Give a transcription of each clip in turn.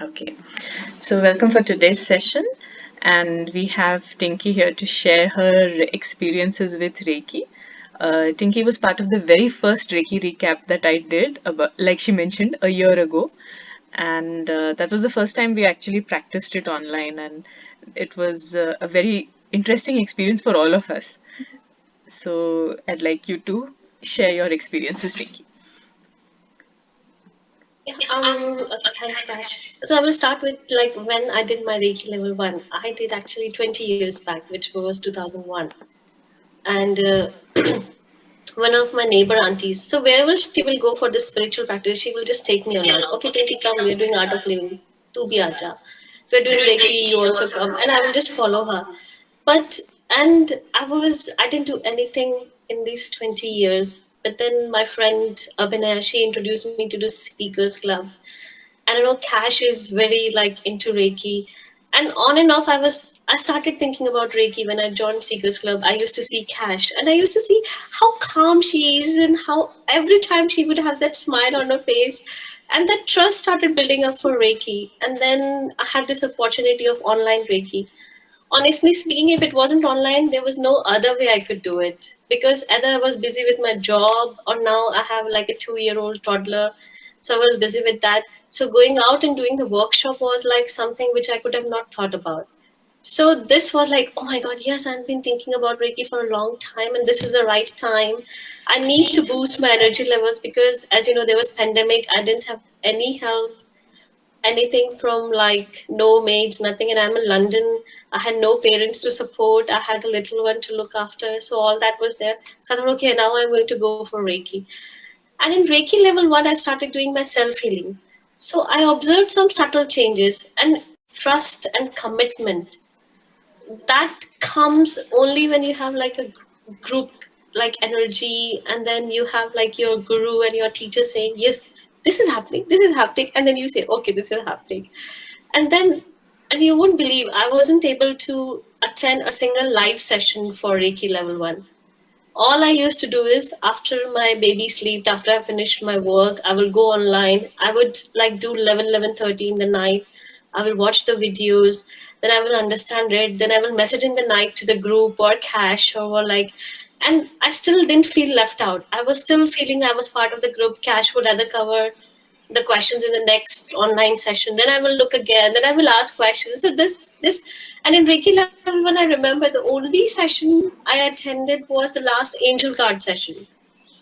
Okay, so welcome for today's session, and we have Tinki here to share her experiences with Reiki. Tinki was part of the very first Reiki recap that I did, about, like she mentioned, a year ago, and that was the first time we actually practiced it online, and it was a very interesting experience for all of us. So I'd like you to share your experiences, Tinki. Yeah, okay, thanks, Kash. So I will start with like when I did my Reiki level one. I did actually 20 years back, which was 2001. And one of my neighbor aunties, so wherever she will go for this spiritual practice, she will just take me along. Okay, Tinky, come, we're doing art of living. Tu bhi aja. We're doing Reiki, you also come. And I will just follow her. But, and I didn't do anything in these 20 years. But then my friend Abhinaya, she introduced me to the Seekers Club. And I know Cash is very like into Reiki. And on and off I started thinking about Reiki when I joined Seekers Club. I used to see Cash and I used to see how calm she is and how every time she would have that smile on her face. And that trust started building up for Reiki. And then I had this opportunity of online Reiki. Honestly speaking, if it wasn't online, there was no other way I could do it because either I was busy with my job or now I have like a 2-year-old toddler. So I was busy with that. So going out and doing the workshop was like something which I could have not thought about. So this was like, oh my God, yes, I've been thinking about Reiki for a long time and this is the right time. I need to boost my energy levels because as you know, there was pandemic. I didn't have any help, anything from like no maids, nothing. And I'm in London. I had no parents to support. I had a little one to look after. So all that was there. So I thought, okay, now I'm going to go for Reiki. And in Reiki level one, I started doing my self healing. So I observed some subtle changes and trust and commitment that comes only when you have like a group like energy, and then you have like your guru and your teacher saying yes, this is happening, and then you say okay, this is happening. And then, and you won't believe, I wasn't able to attend a single live session for Reiki level 1. All I used to do is after my baby slept, after I finished my work, I will go online. I would like do 11:30 in the night. I will watch the videos, then I will understand it, then I will message in the night to the group or Cash or like, and I still didn't feel left out. I was still feeling I was part of the group. Cash would either cover the questions in the next online session, then I will look again, then I will ask questions. So this and in Reiki level 1, I remember the only session I attended was the last angel card session,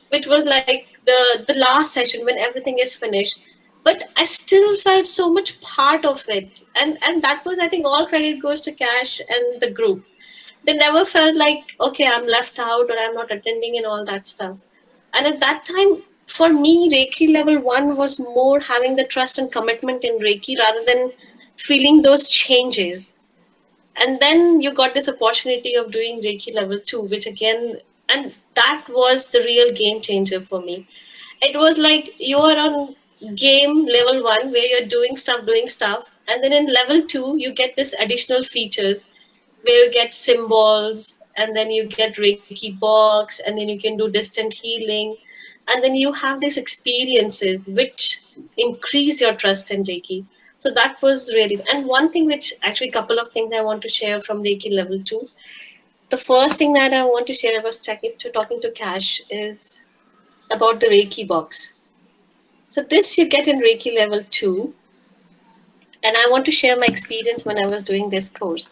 which was like the last session when everything is finished. But I still felt so much part of it, and that was, I think, all credit goes to Cash and the group. They never felt like okay, I'm left out or I'm not attending and all that stuff. And at that time, for me, Reiki level 1 was more having the trust and commitment in Reiki rather than feeling those changes. And then you got this opportunity of doing Reiki level 2, which again, and that was the real game changer for me. It was like you are on game level 1 where you're doing stuff, and then in level 2 you get this additional features where you get symbols, and then you get Reiki box, and then you can do distant healing, and then you have these experiences which increase your trust in Reiki. So that was really, and one thing which actually, couple of things I want to share from Reiki level 2. The first thing that I want to share was talking to Cash is about the Reiki box. So this you get in Reiki level 2, and I want to share my experience when I was doing this course.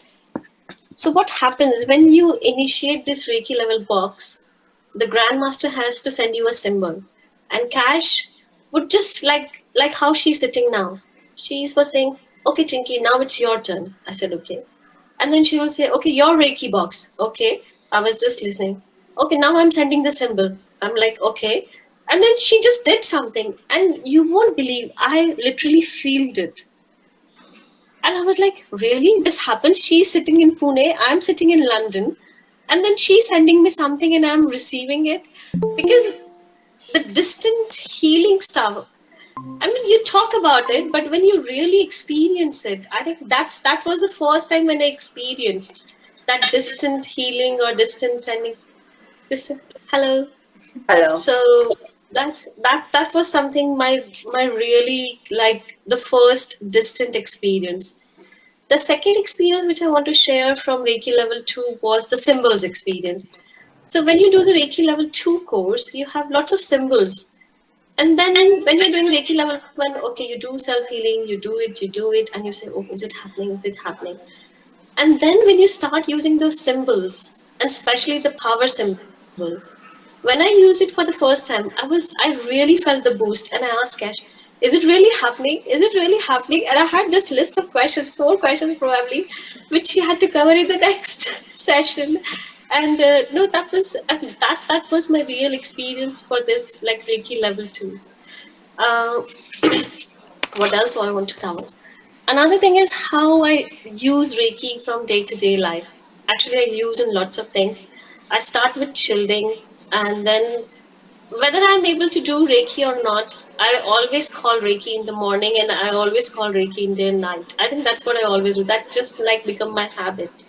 So what happens when you initiate this Reiki level box? The grandmaster has to send you a symbol, and Cash would just like how she's sitting now. She was saying, "Okay, Tinky, now it's your turn." I said, "Okay," and then she will say, "Okay, your Reiki box." Okay, I was just listening. Okay, now I'm sending the symbol. I'm like, "Okay," and then she just did something, and you won't believe, I literally felt it. And I was like, really? This happens? She's sitting in Pune, I'm sitting in London, and then she's sending me something and I'm receiving it. Because the distant healing stuff, I mean, you talk about it, but when you really experience it, I think that was the first time when I experienced that distant healing or distant sending. Distant, hello. Hello. So That was something, my really, like, the first distant experience. The second experience which I want to share from Reiki level 2 was the symbols experience. So when you do the Reiki level 2 course, you have lots of symbols. And then when you're doing Reiki level 1, okay, you do self healing, you do it, and you say, oh, is it happening? Is it happening? And then when you start using those symbols, and especially the power symbol, when I used it for the first time, I really felt the boost, and I asked Cash, is it really happening? Is it really happening? And I had this list of questions, 4 questions probably, which she had to cover in the next session. And no, that was my real experience for this, like, Reiki level 2. Uh, what else do I want to cover? Another thing is how I use Reiki from day to day life. Actually, I use in lots of things. I start with shielding, and then whether I'm able to do Reiki or not, I always call Reiki in the morning, and I always call Reiki in the night. I think that's what I always do. That just like become my habit.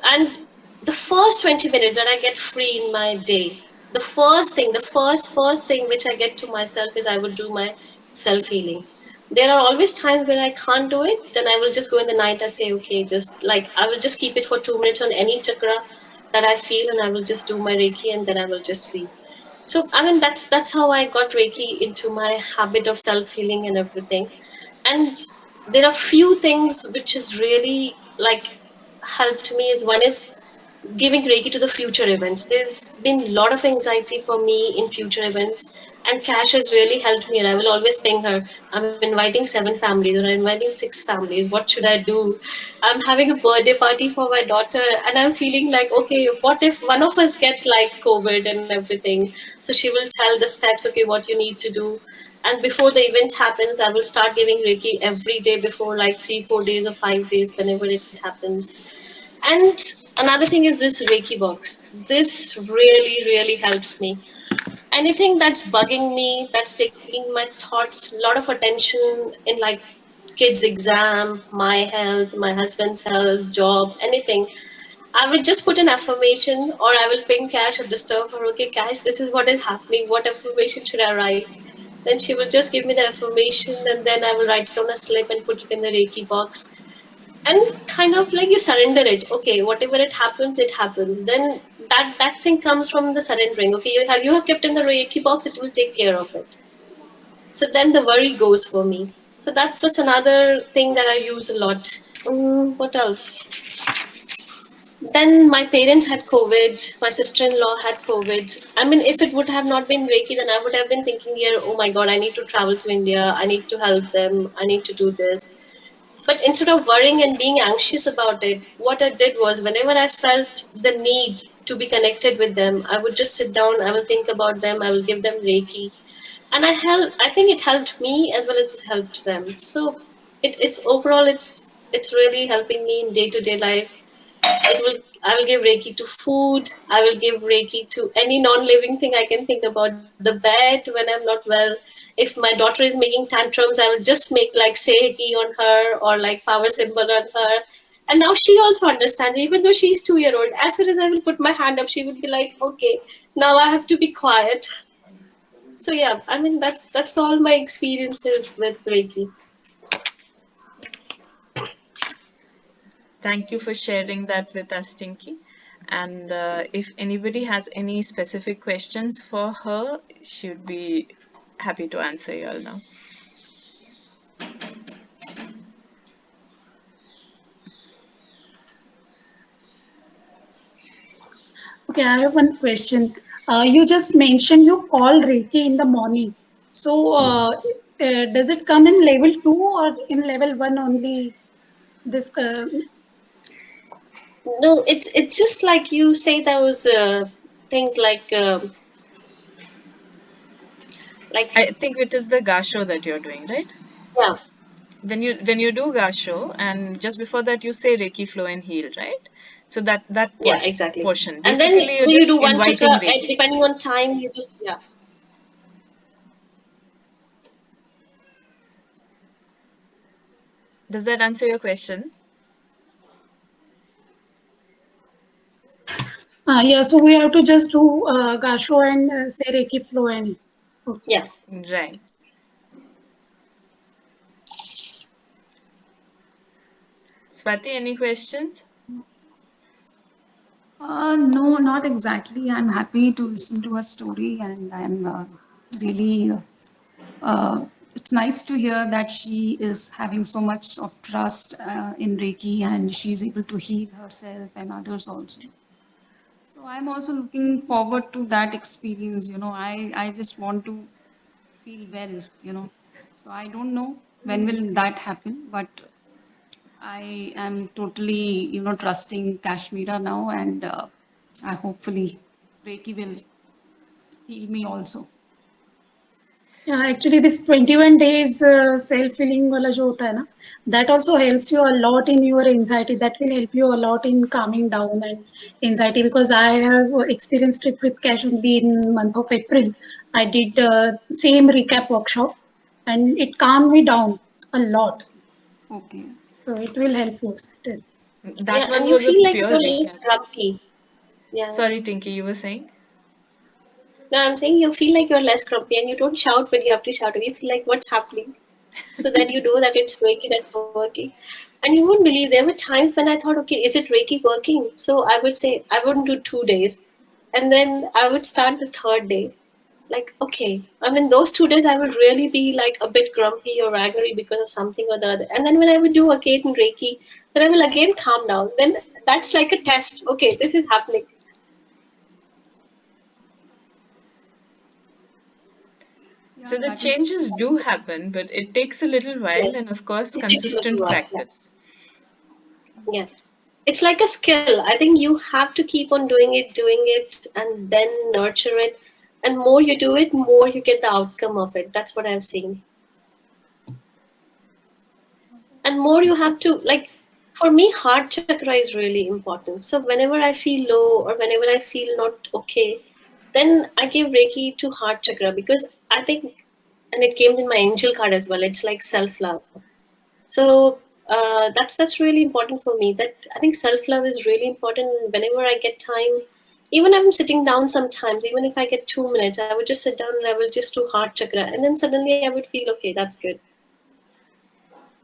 And the first 20 minutes that I get free in my day, the first thing which I get to myself is I would do my self healing. There are always times when I can't do it, then I will just go in the night. I say, okay, just like I will just keep it for 2 minutes on any chakra that I feel, and I will just do my Reiki, and then I will just sleep. So I mean, that's how I got Reiki into my habit of self healing and everything. And there are few things which is really like helped me. Is one is giving Reiki to the future events. There's been a lot of anxiety for me in future events, and Cash has really helped me. And I will always ping her. I'm inviting 7 families, or I'm inviting 6 families. What should I do? I'm having a birthday party for my daughter, and I'm feeling like, okay, what if one of us get like COVID and everything? So she will tell the steps. Okay, what you need to do. And before the event happens, I will start giving Reiki every day before, like 3, 4 days or 5 days, whenever it happens. And another thing is this Reiki box. This really, really helps me. Anything that's bugging me, that's taking my thoughts, a lot of attention in, like, kids' exam, my health, my husband's health, job, anything. I will just put an affirmation, or I will ping Cash or disturb her. Okay, Cash, this is what is happening. What affirmation should I write? Then she will just give me the affirmation, and then I will write it on a slip and put it in the Reiki box, and kind of like you surrender it. Okay, whatever it happens. Then that thing comes from the surrendering. Okay, you have kept in the Reiki box, it will take care of it. So then the worry goes for me. So that's another thing that I use a lot. What else? Then my parents had COVID, my sister-in-law had COVID. I mean, if it would have not been Reiki, then I would have been thinking here, oh my god, I need to travel to India, I need to help them, I need to do this. But instead of worrying and being anxious about it, what I did was, whenever I felt the need to be connected with them, I would just sit down, I will think about them, I will give them Reiki. And I think it helped me as well as it helped them. So it's overall, it's really helping me in day-to-day life. It will I will give Reiki to food, I will give Reiki to any non-living thing I can think about. The bed when I'm not well. If my daughter is making tantrums, I will just make like Seiki on her, or like power symbol on her. And now she also understands, even though she's 2 year old. As soon as I will put my hand up, she would be like, okay, now I have to be quiet. So yeah, I mean, that's all my experiences with Reiki. Thank you for sharing that with us, Tinky. And if anybody has any specific questions for her, she'd be happy to answer you all now. Okay, I have one question. You just mentioned you call Reiki in the morning. So, does it come in level 2 or in level 1 only? This No, it's just like you say those things like like I think it is the gasho that you're doing, right? yeah, When you do gasho, and just before that you say Reiki flow and heal, right? So that yeah, exactly. portion, And then basically you're you just do one chakra, inviting and Reiki. depending on time, you just yeah. Does that answer your question? Yeah, so we have to just do Gasho and say Reiki flow and okay. Yeah. Right. Swati, any questions? No, not exactly. I'm happy to listen to her story, and I'm really. It's nice to hear that she is having so much of trust in Reiki, and she's able to heal herself and others also. So I'm also looking forward to that experience. I just want to feel well. So I don't know when will that happen, but I am totally, trusting Kashmira now, and I hopefully Reiki will heal me also. Yeah, actually, this 21 days self-healing wala jo hota hai na, that also helps you a lot in your anxiety. That will help you a lot in calming down and anxiety because I have experienced it with Cash only in month of April. I did same recap workshop and it calmed me down a lot. Okay. So it will help you. Certainly. That Yeah, one and you was a feel like pure you're less recap. grumpy. Yeah. Sorry, Tinky, you were saying? No, I'm saying you feel like you're less grumpy and you don't shout when you have to shout. You feel like what's happening, so that you know that it's Reiki that's working. And you won't believe there were times when I thought, okay, is it Reiki working? So I would say I wouldn't do 2 days, and then I would start the third day. Like, okay, I mean, those 2 days I would really be like a bit grumpy or angry because of something or the other. And then when I would do again in Reiki, then I will again calm down. Then that's like a test. Okay, this is happening. So Yeah, the that is. changes do happen, but it takes a little while Yes, and, of course, it takes a little consistent while. Yeah. practice. Yeah. It's like a skill. I think you have to keep on doing it, and then nurture it. And more you do it, more you get the outcome of it. That's what I've seen. And more you have to, like, for me, heart chakra is really important. So whenever I feel low or whenever I feel not okay, then I give Reiki to heart chakra because I think, and it came in my angel card as well. It's like self love. So that's really important for me. That I think self love is really important. Whenever I get time, even I'm sitting down sometimes, even if I get 2 minutes, I would just sit down and I will just do heart chakra, and then suddenly I would feel okay, that's good.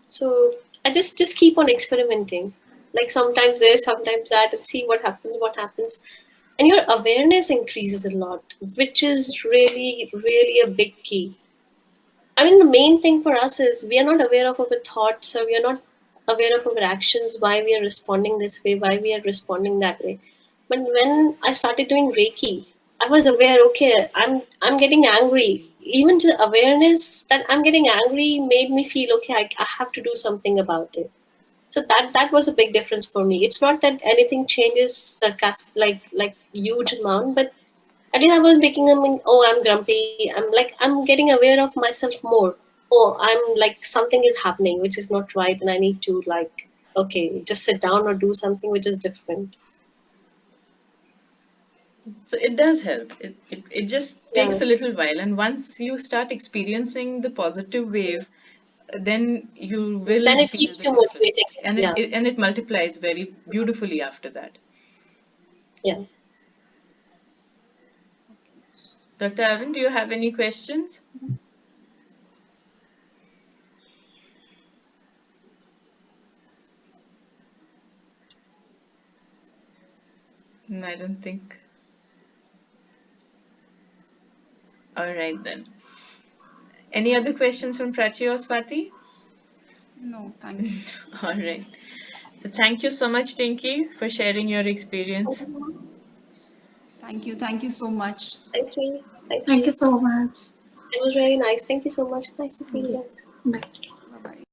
So I just keep on experimenting. Like sometimes this, sometimes that, and see what happens. And your awareness increases a lot, which is really a big key. I mean, the main thing for us is we are not aware of our thoughts or we are not aware of our actions, why we are responding this way, why we are responding that way. But when I started doing Reiki, I was aware, okay, I'm getting angry. Even the awareness that I'm getting angry made me feel, okay, I have to do something about it. So that was a big difference for me. It's not that anything changes sarcastic like huge amount, but at least I was becoming, oh, I'm grumpy. I'm getting aware of myself more. Oh, I'm like something is happening which is not right, and I need to like, okay, just sit down or do something which is different. So it does help. It just Yeah. takes a little while. And once you start experiencing the positive wave, then you will Then it feel keeps the you motivated. difference. And Yeah. it multiplies very beautifully after that. Yeah. Dr. Arvind, do you have any questions? I don't think. All right then. Any other questions from Prachi or Swati? No, thank you. All right. So thank you so much, Tinky, for sharing your experience. Thank you so much. Thank you. Thank Thank you you. so much. It was really nice. Thank you so much. Nice to see Thank you you. guys. Bye. Bye bye.